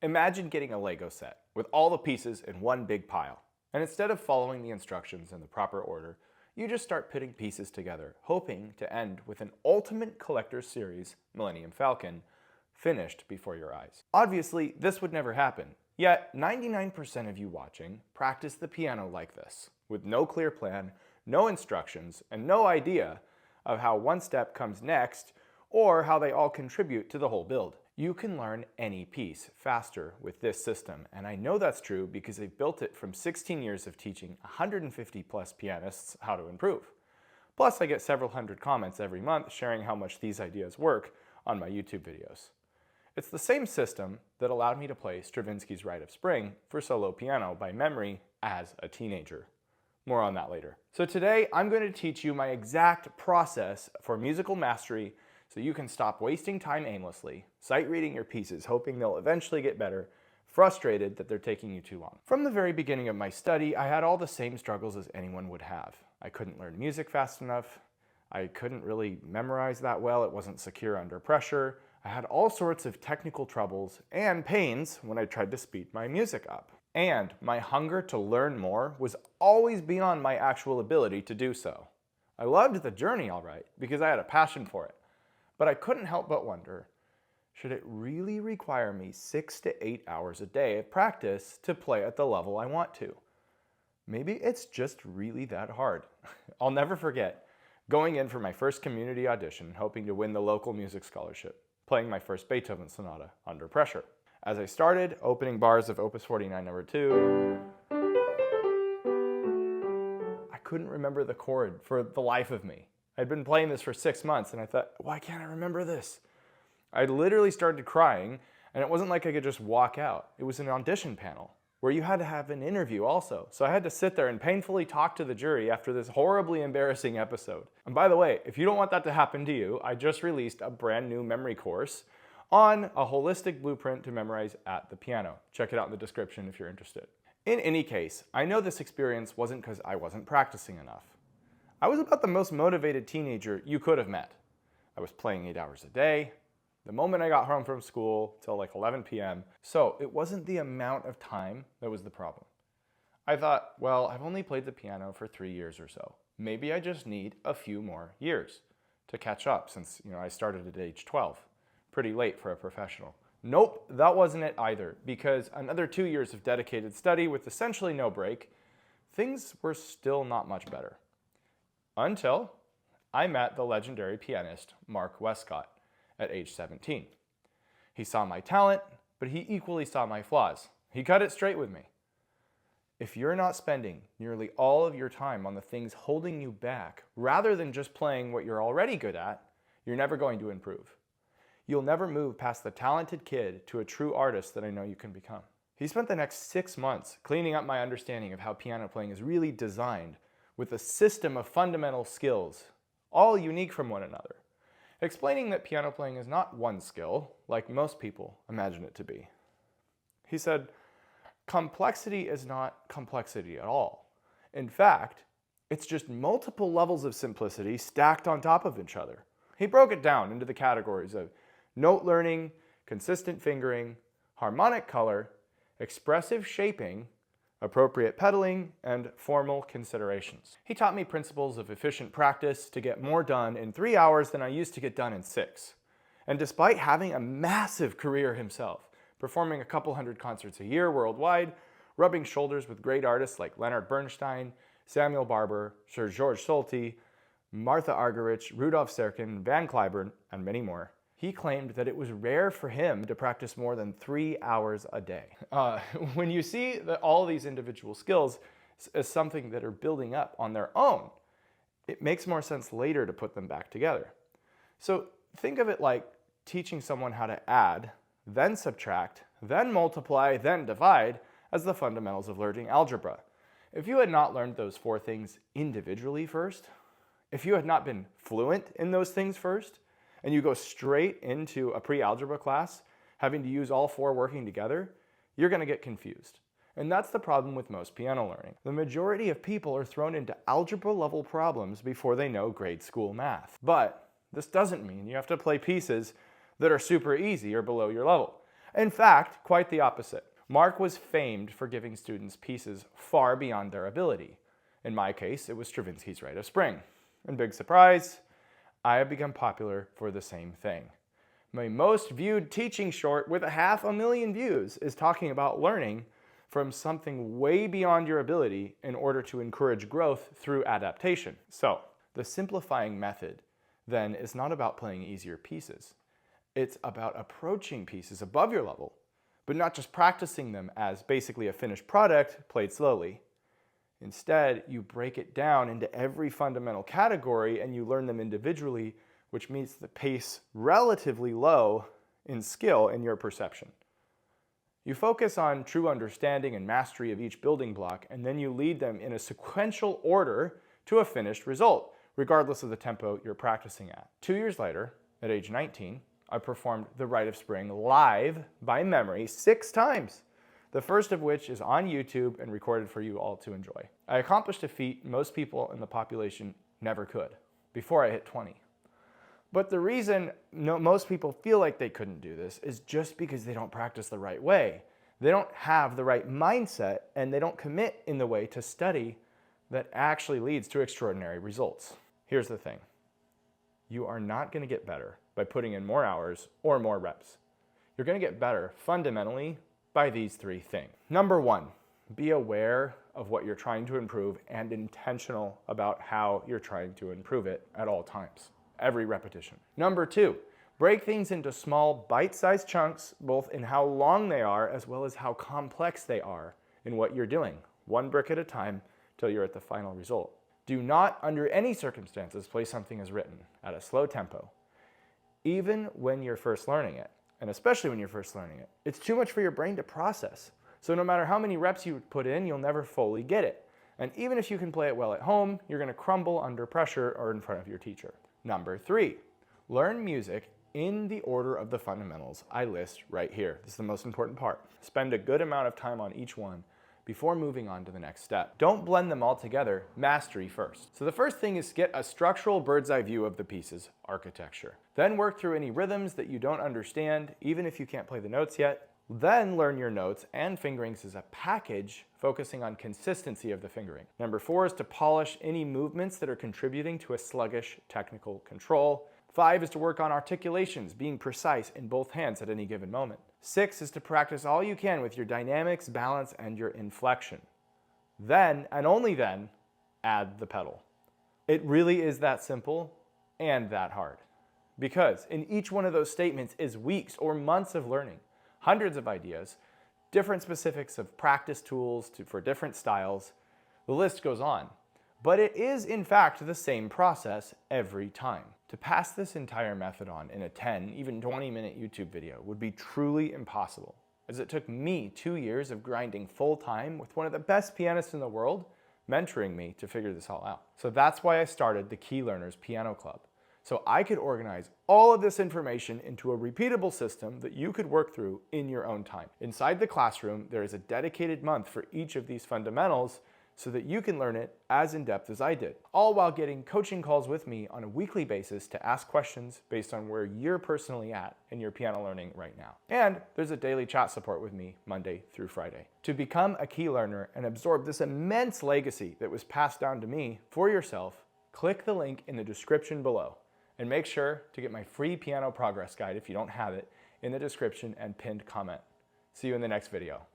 Imagine getting a Lego set with all the pieces in one big pile, and instead of following the instructions in the proper order, you just start putting pieces together, hoping to end with an ultimate collector's series, Millennium Falcon, finished before your eyes. Obviously, this would never happen, yet 99% of you watching practice the piano like this, with no clear plan, no instructions, and no idea of how one step comes next or how they all contribute to the whole build. You can learn any piece faster with this system, and I know that's true because they've built it from 16 years of teaching 150 plus pianists how to improve. Plus, I get several hundred comments every month sharing how much these ideas work on my YouTube videos. It's the same system that allowed me to play Stravinsky's Rite of Spring for solo piano by memory as a teenager. More on that later. So today, I'm going to teach you my exact process for musical mastery so you can stop wasting time aimlessly, sight reading your pieces hoping they'll eventually get better, frustrated that they're taking you too long. From the very beginning of my study, I had all the same struggles as anyone would have. I couldn't learn music fast enough. I couldn't really memorize that well. It wasn't secure under pressure. I had all sorts of technical troubles and pains when I tried to speed my music up. And my hunger to learn more was always beyond my actual ability to do so. I loved the journey, all right, because I had a passion for it. But I couldn't help but wonder, should it really require me 6 to 8 hours a day of practice to play at the level I want to? Maybe it's just really that hard. I'll never forget going in for my first community audition, hoping to win the local music scholarship, playing my first Beethoven sonata under pressure. As I started, opening bars of Opus 49 number 2, I couldn't remember the chord for the life of me. I'd been playing this for 6 months and I thought, why can't I remember this? I literally started crying, and it wasn't like I could just walk out. It was an audition panel where you had to have an interview also. So I had to sit there and painfully talk to the jury after this horribly embarrassing episode. And by the way, if you don't want that to happen to you, I just released a brand new memory course on a holistic blueprint to memorize at the piano. Check it out in the description if you're interested. In any case, I know this experience wasn't because I wasn't practicing enough. I was about the most motivated teenager you could have met. I was playing 8 hours a day, the moment I got home from school till like 11 p.m. So it wasn't the amount of time that was the problem. I thought, well, I've only played the piano for 3 years or so. Maybe I just need a few more years to catch up since, I started at age 12. Pretty late for a professional. Nope, that wasn't it either, because another 2 years of dedicated study with essentially no break, things were still not much better. Until I met the legendary pianist Mark Westcott at age 17. He saw my talent, but he equally saw my flaws. He cut it straight with me. If you're not spending nearly all of your time on the things holding you back, rather than just playing what you're already good at, you're never going to improve. You'll never move past the talented kid to a true artist that I know you can become. He spent the next 6 months cleaning up my understanding of how piano playing is really designed, with a system of fundamental skills, all unique from one another, explaining that piano playing is not one skill, like most people imagine it to be. He said, complexity is not complexity at all. In fact, it's just multiple levels of simplicity stacked on top of each other. He broke it down into the categories of note learning, consistent fingering, harmonic color, expressive shaping, appropriate pedaling, and formal considerations. He taught me principles of efficient practice to get more done in 3 hours than I used to get done in 6. And despite having a massive career himself, performing a couple hundred concerts a year worldwide, rubbing shoulders with great artists like Leonard Bernstein, Samuel Barber, Sir George Solti, Martha Argerich, Rudolf Serkin, Van Cliburn, and many more, he claimed that it was rare for him to practice more than 3 hours a day. When you see that all these individual skills as something that are building up on their own, it makes more sense later to put them back together. So think of it like teaching someone how to add, then subtract, then multiply, then divide as the fundamentals of learning algebra. If you had not learned those 4 things individually first, if you had not been fluent in those things first, and you go straight into a pre-algebra class, having to use all 4 working together, you're going to get confused. And that's the problem with most piano learning. The majority of people are thrown into algebra-level problems before they know grade school math. But this doesn't mean you have to play pieces that are super easy or below your level. In fact, quite the opposite. Mark was famed for giving students pieces far beyond their ability. In my case, it was Stravinsky's Rite of Spring. And big surprise, I have become popular for the same thing. My most viewed teaching short with 500,000 views is talking about learning from something way beyond your ability in order to encourage growth through adaptation. So, the simplifying method then is not about playing easier pieces. It's about approaching pieces above your level, but not just practicing them as basically a finished product played slowly. Instead, you break it down into every fundamental category and you learn them individually, which means the pace relatively low in skill in your perception. You focus on true understanding and mastery of each building block, and then you lead them in a sequential order to a finished result, regardless of the tempo you're practicing at. 2 years later, at age 19, I performed the Rite of Spring live by memory 6 times, the first of which is on YouTube and recorded for you all to enjoy. I accomplished a feat most people in the population never could, before I hit 20. But the reason most people feel like they couldn't do this is just because they don't practice the right way. They don't have the right mindset, and they don't commit in the way to study that actually leads to extraordinary results. Here's the thing. You are not going to get better by putting in more hours or more reps. You're going to get better fundamentally by these 3 things. Number 1, be aware of what you're trying to improve and intentional about how you're trying to improve it at all times, every repetition. Number 2, break things into small bite-sized chunks, both in how long they are as well as how complex they are in what you're doing, 1 brick at a time till you're at the final result. Do not, under any circumstances, play something as written at a slow tempo, even when you're first learning it, and especially when you're first learning it. It's too much for your brain to process. So no matter how many reps you put in, you'll never fully get it. And even if you can play it well at home, you're going to crumble under pressure or in front of your teacher. Number 3, learn music in the order of the fundamentals I list right here. This is the most important part. Spend a good amount of time on each one before moving on to the next step. Don't blend them all together, mastery first. So the first thing is get a structural bird's eye view of the piece's architecture. Then work through any rhythms that you don't understand, even if you can't play the notes yet. Then learn your notes and fingerings as a package, focusing on consistency of the fingering. Number 4 is to polish any movements that are contributing to a sluggish technical control. 5 is to work on articulations, being precise in both hands at any given moment. 6 is to practice all you can with your dynamics, balance, and your inflection. Then, and only then, add the pedal. It really is that simple and that hard. Because in each one of those statements is weeks or months of learning, hundreds of ideas, different specifics of practice tools for different styles. The list goes on. But it is, in fact, the same process every time. To pass this entire method on in a 10, even 20-minute YouTube video would be truly impossible, as it took me 2 years of grinding full-time with one of the best pianists in the world, mentoring me to figure this all out. So that's why I started the Key Learners Piano Club, so I could organize all of this information into a repeatable system that you could work through in your own time. Inside the classroom, there is a dedicated month for each of these fundamentals so that you can learn it as in-depth as I did, all while getting coaching calls with me on a weekly basis to ask questions based on where you're personally at in your piano learning right now. And there's a daily chat support with me Monday through Friday. To become a key learner and absorb this immense legacy that was passed down to me for yourself, click the link in the description below. And make sure to get my free piano progress guide if you don't have it in the description and pinned comment. See you in the next video.